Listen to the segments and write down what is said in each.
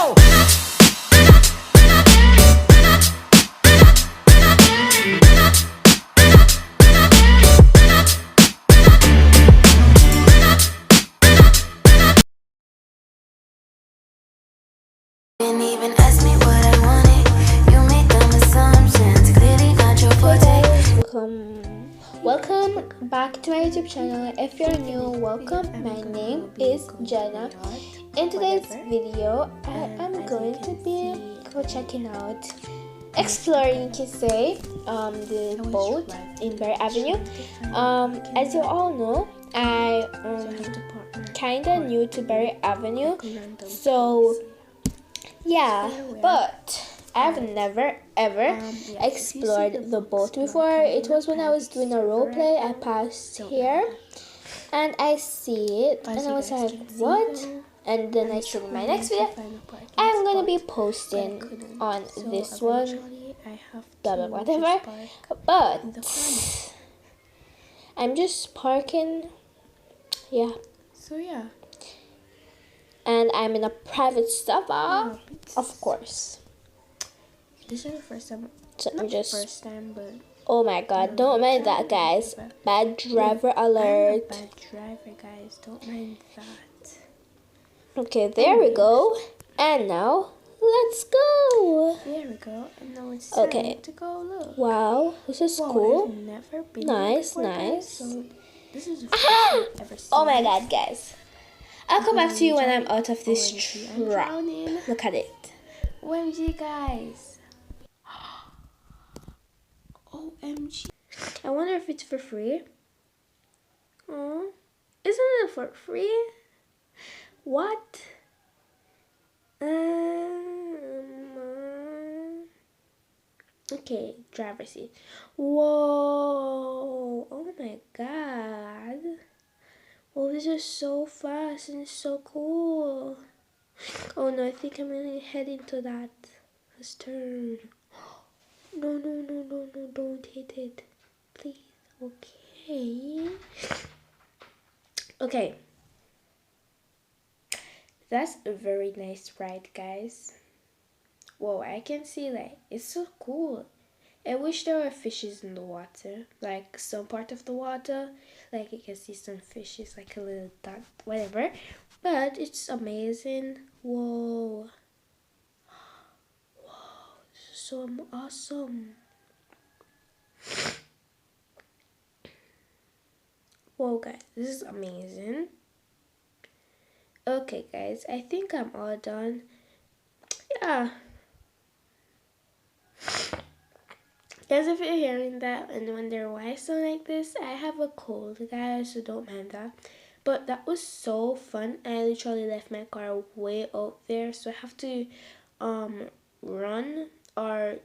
Didn't even ask me what I wanted. You made dumb assumptions. Clearly not your forte. Welcome back to my YouTube channel. If you're new, welcome. My name is Jenna. In today's video, I am going to be checking out, exploring, you can say, the boat in Berry Avenue. As you all know, I kinda new to Berry Avenue, so yeah, but I've never ever explored the boat before. It was when I was doing a role play. I passed here and I see it and I was like, what? And then I showed my next video. I'm gonna be posting on this one, blah blah whatever. But I'm just parking, yeah. So yeah. And I'm in a private stop, of course. This is the first time. So I'm just. First time, but. Oh my God! Don't mind that, guys. Bad driver alert. I'm a bad driver, guys. Don't mind that. Okay, there we go. And now let's go. There we go. And now it's Okay. time to go look. Wow, this is cool. I've never been Nice, here before, guys, nice. so this is the first time I've ever seen. Oh my this. God, guys! I'll come back to you when I'm out of this OMG, I'm trap. drowning. Look at it. OMG, guys. OMG. I wonder if it's for free. Oh, isn't it for free? What? Okay, driver's seat. Whoa! Oh my God! Oh, this is so fast and so cool. Oh no, I think I'm really heading to that. Let's turn. No, no, no, no, no, don't hit it. Please. Okay. Okay. That's a very nice ride, guys. Whoa, I can see, like, it's so cool. I wish there were fishes in the water, like some part of the water, like you can see some fishes, like a little dot, whatever. But it's amazing. Whoa. Whoa, this is so awesome. Whoa, guys, this is amazing. Okay, guys, I think I'm all done. Yeah. Guys, if you're hearing that and wondering why I sound like this, I have a cold, guys, so don't mind that. But that was so fun. I literally left my car way out there, so I have to run or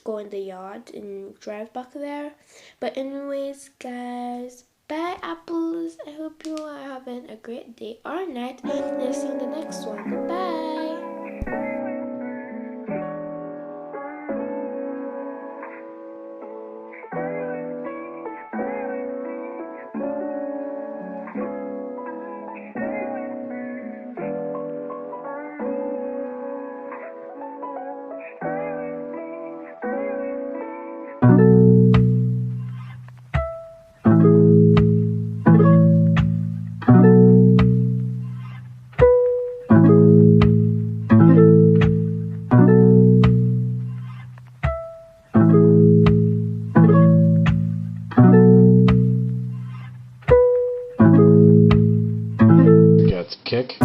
go in the yard and drive back there. But anyways, guys, bye apples. I hope you are having a great day or night, and I'll see you in the next one. Bye. Kick.